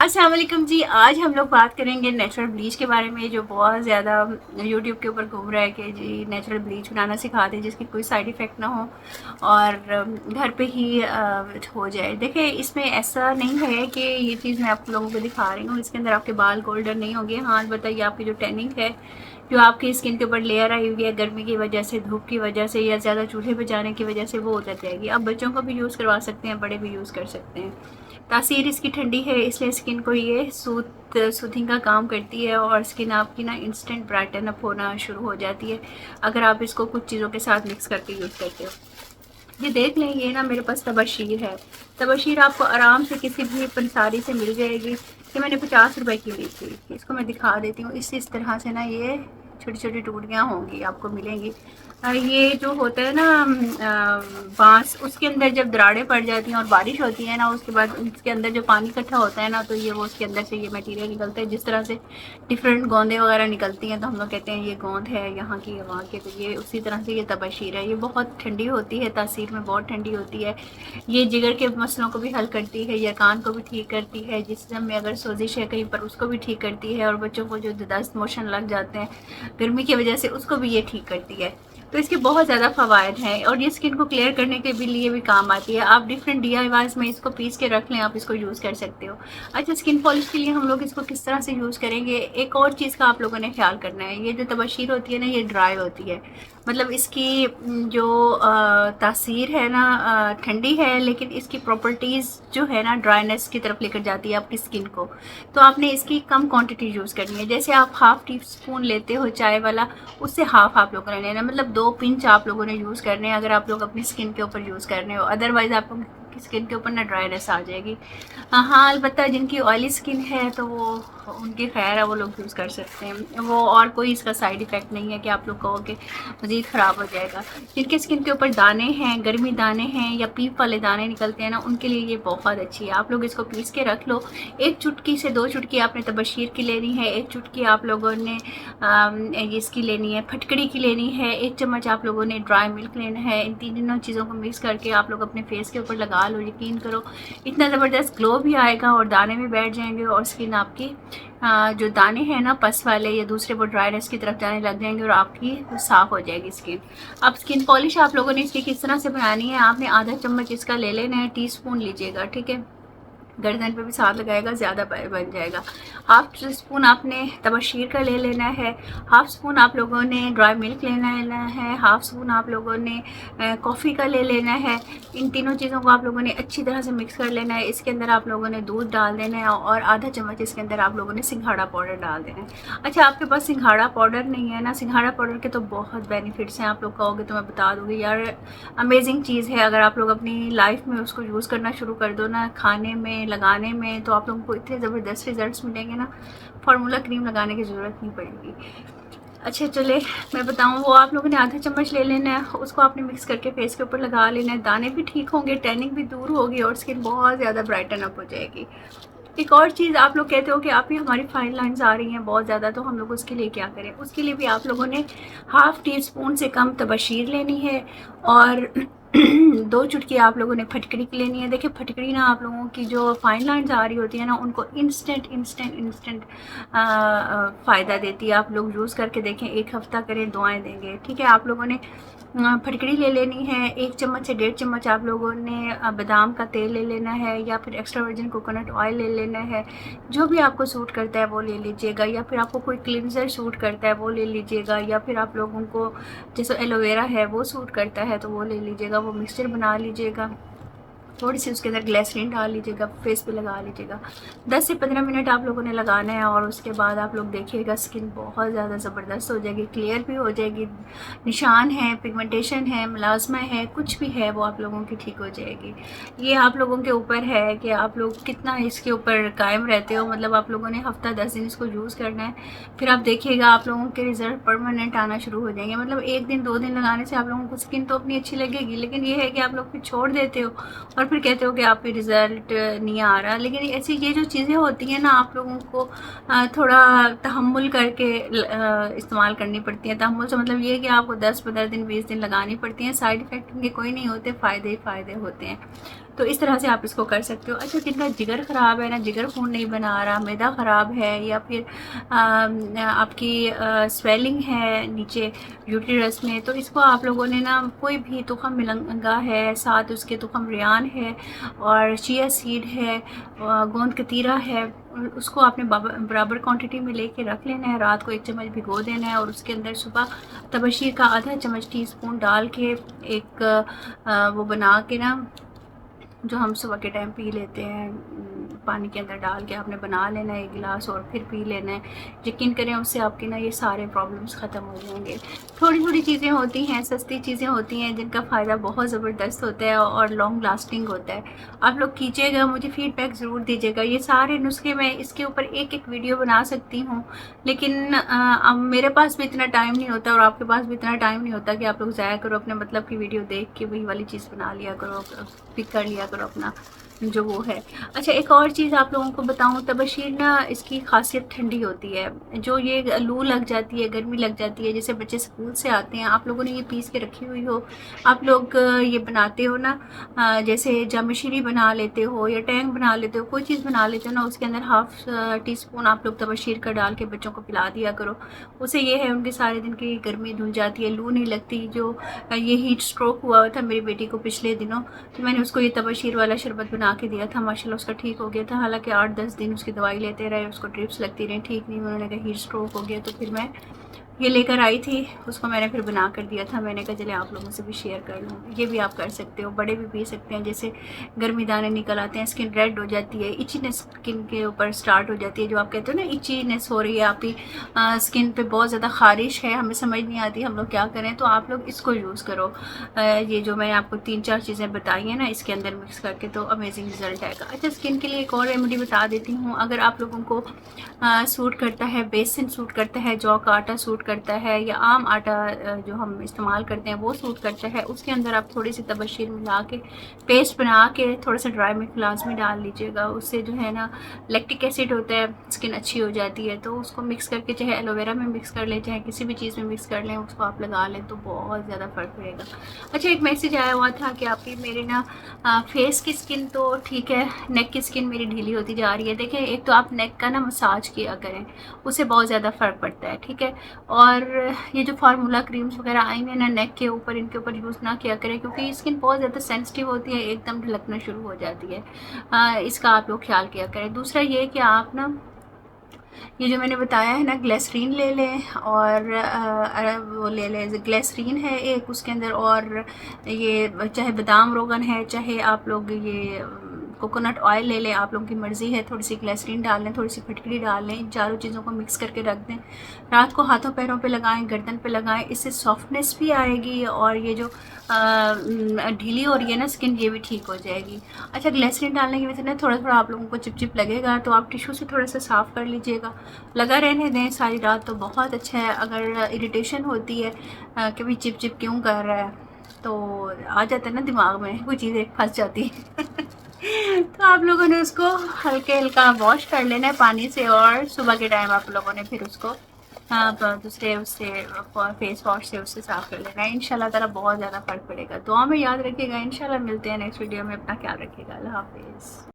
अस्सलाम वालेकुम जी। आज हम लोग बात करेंगे नेचुरल ब्लीच के बारे में, जो बहुत ज़्यादा यूट्यूब के ऊपर घूम रहा है कि जी नेचुरल ब्लीच बनाना सिखा दें जिसकी कोई साइड इफ़ेक्ट ना हो और घर पे ही हो जाए। देखिए, इसमें ऐसा नहीं है कि ये चीज़ मैं आप लोगों को दिखा रही हूँ इसके अंदर आपके बाल गोल्डन नहीं होंगे। हाँ, बताइए, आपकी जो टैनिंग है, जो आपकी स्किन के ऊपर लेयर आई हुई है गर्मी की वजह से, धूप की वजह से या ज़्यादा चूल्हे पे जाने की वजह से, वो उतर जाएगी। आप बच्चों को भी यूज़ करवा सकते हैं, बड़े भी यूज़ कर सकते हैं। तासीर इसकी ठंडी है, इसलिए स्किन को ये सूथिंग का काम करती है और स्किन आपकी ना इंस्टेंट ब्राइटन अप होना शुरू हो जाती है अगर आप इसको कुछ चीज़ों के साथ मिक्स करके यूज़ करते हो। ये देख लें, ये ना मेरे पास तबशीर है। तबशीर आपको आराम से किसी भी पंसारी से मिल जाएगी। ये मैंने 50 रुपए की ली थी। इसको मैं दिखा देती हूँ। इस तरह से ना ये छोटी छोटी टूटियाँ होंगी, आपको मिलेंगी। ये जो होता है ना बांस, उसके अंदर जब दरारें पड़ जाती हैं और बारिश होती है ना, उसके बाद उसके अंदर जो पानी इकट्ठा होता है ना, तो ये वो उसके अंदर से ये मटेरियल निकलता है। जिस तरह से डिफरेंट गोंदे वगैरह निकलती हैं तो हम लोग कहते हैं ये गोंद है यहाँ की, वहाँ की, तो ये उसी तरह से ये तबशीर है। ये बहुत ठंडी होती है, तासीर में बहुत ठंडी होती है। ये जिगर के मसलों को भी हल करती है, यकान को भी ठीक करती है, जिस्म में अगर सोजिश है कहीं पर उसको भी ठीक करती है, और बच्चों को जो दस्त मोशन लग जाते हैं गर्मी की वजह से, उसको भी ये ठीक करती है। तो इसके बहुत ज़्यादा फ़वाइद हैं और ये स्किन को क्लियर करने के भी लिए भी काम आती है। आप डिफरेंट DIYs में इसको पीस के रख लें, आप इसको यूज़ कर सकते हो। अच्छा, स्किन पॉलिश के लिए हम लोग इसको किस तरह से यूज़ करेंगे, एक और चीज़ का आप लोगों ने ख्याल करना है। ये जो तबशीर होती है ना, ये ड्राई होती है, मतलब इसकी जो तासीर है ना ठंडी है, लेकिन इसकी प्रॉपर्टीज़ जो है ना ड्राइनेस की तरफ लेकर जाती है आपकी स्किन को। तो आपने इसकी कम क्वांटिटी यूज़ करनी है। जैसे आप हाफ़ टी स्पून लेते हो चाय वाला, उससे हाफ़ आप लोगों ने लेना, मतलब 2 पिंच आप लोगों ने यूज़ करने हैं अगर आप लोग अपनी स्किन के ऊपर यूज़ कर रहे हो। अदरवाइज़ आप लोग की स्किन के ऊपर ना ड्राइनेस आ जाएगी। हाँ, अलबत्ता जिनकी ऑयली स्किन है तो वो उनकी खैर है, वो लोग यूज़ कर सकते हैं वो, और कोई इसका साइड इफ़ेक्ट नहीं है कि आप लोग कहो कि मज़ीद ख़राब हो जाएगा। जिनके स्किन के ऊपर दाने हैं, गर्मी दाने हैं या पीप वाले दाने निकलते हैं ना, उनके लिए ये बहुत अच्छी है। आप लोग इसको पीस के रख लो। 1 चुटकी से 2 चुटकी आपने तबशीर की लेनी है, 1 चुटकी आप लोगों ने इसकी लेनी है, फटकड़ी की लेनी है, 1 चम्मच आप लोगों ने ड्राई मिल्क लेना है। इन तीनों चीज़ों को मिक्स करके आप लोग अपने फेस के ऊपर लगा लो। यकीन करो, इतना ज़बरदस्त ग्लो भी आएगा और दाने भी बैठ जाएंगे और स्किन आपकी जो दाने हैं ना पस वाले या दूसरे, वो ड्राइनेस की तरफ जाने लग जाएंगे और आपकी साफ़ हो जाएगी स्किन। अब स्किन पॉलिश आप लोगों ने इसकी किस तरह से बनानी है, आपने आधा चम्मच इसका ले लेना है, टीस्पून लीजिएगा, ठीक है। गर्दन पे भी साथ लगाएगा, ज़्यादा बन जाएगा। हाफ स्पून आपने तबशीर का ले लेना है, हाफ स्पून आप लोगों ने ड्राई मिल्क लेना है, हाफ स्पून आप लोगों ने कॉफ़ी का ले लेना है। इन तीनों चीज़ों को आप लोगों ने अच्छी तरह से मिक्स कर लेना है। इसके अंदर आप लोगों ने दूध डाल देना है और आधा चम्मच इसके अंदर आप लोगों ने सिंघाड़ा पाउडर डाल देना है। अच्छा, आपके पास सिंघाड़ा पाउडर नहीं है ना, सिंघाड़ा पाउडर के तो बहुत बेनिफिट्स हैं। आप लोग कहोगे तो मैं बता दूँगी, यार अमेजिंग चीज़ है। अगर आप लोग अपनी लाइफ में उसको यूज़ करना शुरू कर दो ना, खाने में लगाने में, तो आप लोगों को इतने ज़बरदस्त रिजल्ट्स मिलेंगे ना, फार्मूला क्रीम लगाने की ज़रूरत नहीं पड़ेगी। अच्छा चले मैं बताऊं, वो आप लोगों ने आधा चम्मच ले लेना है, उसको आपने मिक्स करके फेस के ऊपर लगा लेना है। दाने भी ठीक होंगे, टैनिंग भी दूर होगी और स्किन बहुत ज़्यादा ब्राइटन अप हो जाएगी। एक और चीज़, आप लोग कहते हो कि आप ही हमारी फाइन लाइन्स आ रही हैं बहुत ज़्यादा, तो हम लोग उसके लिए क्या करें। उसके लिए भी आप लोगों ने हाफ़ टी स्पून से कम तबशीर लेनी है और 2 चुटकी आप लोगों ने फटकड़ी की लेनी है। देखिए, फटकड़ी ना आप लोगों की जो फाइन लाइन्स आ रही होती है ना, उनको इंस्टेंट फ़ायदा देती है। आप लोग यूज़ करके देखें, 1 हफ़्ता करें, दुआएं देंगे, ठीक है। आप लोगों ने फटकड़ी ले लेनी है। 1 चम्मच से 1.5 चम्मच आप लोगों ने बादाम का तेल ले लेना है या फिर एक्स्ट्रा वर्जिन कोकोनट ऑयल ले लेना है। जो भी आपको सूट करता है वो ले लीजिएगा, या फिर आपको कोई क्लिनजर सूट करता है वो ले लीजिएगा, या फिर आप लोगों को जैसे एलोवेरा है वो सूट करता है तो वो ले लीजिएगा। वो मिक्सचर बना लीजिएगा, थोड़ी सी उसके अंदर ग्लिसरीन डाल लीजिएगा, फेस पे लगा लीजिएगा। 10 से 15 मिनट आप लोगों ने लगाना है और उसके बाद आप लोग देखिएगा स्किन बहुत ज़्यादा ज़बरदस्त हो जाएगी, क्लियर भी हो जाएगी। निशान है, पिगमेंटेशन है, मुलाजमा है, कुछ भी है, वो आप लोगों की ठीक हो जाएगी। ये आप लोगों के ऊपर है कि आप लोग कितना इसके ऊपर कायम रहते हो। मतलब आप लोगों ने हफ्ता 10 दिन इसको यूज़ करना है, फिर आप देखिएगा आप लोगों के रिजल्ट परमानेंट आना शुरू हो जाएंगे। मतलब 1 दिन 2 दिन लगाने से आप लोगों को स्किन तो अपनी अच्छी लगेगी, लेकिन ये है कि आप लोग फिर छोड़ देते हो और फिर कहते हो कि आप पे रिज़ल्ट नहीं आ रहा। लेकिन ऐसी ये जो चीज़ें होती हैं ना, आप लोगों को थोड़ा तहम्मुल करके इस्तेमाल करनी पड़ती हैं। तहम्मुल से मतलब ये है कि आपको 10-15 दिन 20 दिन लगानी पड़ती हैं। साइड इफ़ेक्ट उनके कोई नहीं होते, फ़ायदे ही फ़ायदे होते हैं। तो इस तरह से आप इसको कर सकते हो। अच्छा, जिनका जिगर ख़राब है ना, जिगर खून नहीं बना रहा, मैदा ख़राब है, या फिर आपकी स्वेलिंग है नीचे यूट्रस में, तो इसको आप लोगों ने ना कोई भी तुखम मिलंगा है, साथ उसके तुखम रियान है और चिया सीड है, गोंद कतीरा है, उसको आपने बराबर क्वांटिटी में लेके रख लेना है। रात को 1 चम्मच भिगो देना है और उसके अंदर सुबह तबशीर का आधा चम्मच टीस्पून डाल के एक वो बना के ना, जो हम सुबह के टाइम पी लेते हैं, पानी के अंदर डाल के आपने बना लेना है 1 गिलास और फिर पी लेना है। यकीन करें उससे आपके ना ये सारे प्रॉब्लम्स ख़त्म हो जाएंगे। थोड़ी थोड़ी चीज़ें होती हैं, सस्ती चीज़ें होती हैं, जिनका फ़ायदा बहुत ज़बरदस्त होता है और लॉन्ग लास्टिंग होता है। आप लोग कीजिएगा, मुझे फ़ीडबैक ज़रूर दीजिएगा। ये सारे नुस्खे मैं इसके ऊपर एक वीडियो बना सकती हूँ, लेकिन अब मेरे पास भी इतना टाइम नहीं होता और आपके पास भी इतना टाइम नहीं होता कि आप लोग ज़ाया करो अपने मतलब की वीडियो देख के वही वाली चीज़ बना लिया करो, पिक कर लिया करो अपना जो वो है। अच्छा, एक और चीज़ आप लोगों को बताऊं, तबशीर ना इसकी खासियत ठंडी होती है। जो ये लू लग जाती है, गर्मी लग जाती है, जैसे बच्चे स्कूल से आते हैं, आप लोगों ने ये पीस के रखी हुई हो, आप लोग ये बनाते हो ना, जैसे जामशीरी बना लेते हो या टैंग बना लेते हो, कोई चीज़ बना लेते हो ना, उसके अंदर हाफ टी-स्पून आप लोग तबशीर का डाल के बच्चों को पिला दिया करो। उससे ये है उनके सारे दिन की गर्मी धुल जाती है, लू नहीं लगती। जो ये हीट स्ट्रोक हुआ था मेरी बेटी को पिछले दिनों, तो मैंने उसको ये तबशीर वाला शरबत बना के दिया था, माशाल्लाह उसका ठीक हो गया था। हालांकि 8-10 दिन उसकी दवाई लेते रहे, उसको ड्रिप्स लगती रही, ठीक नहीं, उन्होंने कहा हीट स्ट्रोक हो गया। तो फिर मैं ये लेकर आई थी, उसको मैंने फिर बना कर दिया था। मैंने कहा चले आप लोगों से भी शेयर कर लूँ। ये भी आप कर सकते हो, बड़े भी पी सकते हैं। जैसे गर्मी दाने निकल आते हैं, स्किन रेड हो जाती है, इचीनेस स्किन के ऊपर स्टार्ट हो जाती है, जो आप कहते हो ना इचीनेस हो रही है आपकी स्किन पे, बहुत ज़्यादा ख़ारिश है, हमें समझ नहीं आती हम लोग क्या करें, तो आप लोग इसको यूज़ करो। ये जो मैंने आपको 3-4 चीज़ें बताई हैं ना, इसके अंदर मिक्स करके, तो अमेजिंग रिजल्ट आएगा। अच्छा, स्किन के लिए एक और रेमेडी बता देती हूँ। अगर आप लोगों को सूट करता है, बेसन सूट करता है, जौ का आटा सूट करता है, या आम आटा जो हम इस्तेमाल करते हैं वो सूट करता है, उसके अंदर आप थोड़ी सी तबशीर मिला के पेस्ट बना के थोड़ा सा ड्राई मिल्क लाजमी डाल लीजिएगा। उससे जो है ना लैक्टिक एसिड होता है, स्किन अच्छी हो जाती है। तो उसको मिक्स करके, चाहे एलोवेरा में मिक्स कर लें, चाहे किसी भी चीज़ में मिक्स कर लें, उसको आप लगा लें तो बहुत ज़्यादा फ़र्क पड़ेगा। अच्छा, एक मैसेज आया हुआ था कि आपकी मेरे ना फेस की स्किन तो ठीक है, नेक की स्किन मेरी ढीली होती जा रही है। देखें, एक तो आप नेक का ना मसाज किया करें, उससे बहुत ज़्यादा फ़र्क पड़ता है, ठीक है। और ये जो फार्मूला क्रीम्स वगैरह आई हैं ना नेक के ऊपर, इनके ऊपर यूज़ ना किया करें, क्योंकि स्किन बहुत ज़्यादा सेंसिटिव होती है, एकदम ढलकना शुरू हो जाती है। इसका आप लोग ख्याल किया करें। दूसरा ये कि आप ना ये जो मैंने बताया है ना, ग्लिसरीन ले लें, और वो ले लें, ग्लिसरीन है एक उसके अंदर, और ये चाहे बादाम रोगन है, चाहे आप लोग ये कोकोनट ऑयल ले लें, आप लोगों की मर्ज़ी है। थोड़ी सी ग्लिसरीन डाल लें, थोड़ी सी फिटकरी डाल लें, इन चारों चीज़ों को मिक्स करके रख दें। रात को हाथों पैरों पे लगाएं, गर्दन पे लगाएं, इससे सॉफ्टनेस भी आएगी और ये जो ढीली हो रही है ना स्किन, ये भी ठीक हो जाएगी। अच्छा, ग्लिसरीन डालने की वजह से ना थोड़ा थोड़ा आप लोगों को चिपचिप लगेगा, तो आप टिश्यू से थोड़ा सा साफ़ कर लीजिएगा, लगा रहने दें सारी रात, तो बहुत अच्छा है। अगर इरिटेशन होती है कि भाई चिप चिप क्यों कर रहा है, तो आ जाता है ना दिमाग में, कोई चीज़ एक फंस जाती है तो आप लोगों ने उसको हल्के हल्का वॉश कर लेना है पानी से, और सुबह के टाइम आप लोगों ने फिर उसको दूसरे उससे फेस वॉश से उससे साफ़ कर लेना है। इंशाल्लाह ताला बहुत ज़्यादा फ़र्क पड़ेगा। दुआ में याद रखिएगा। इंशाल्लाह मिलते हैं नेक्स्ट वीडियो में। अपना ख्याल रखिएगा। अल्लाह हाफिज़।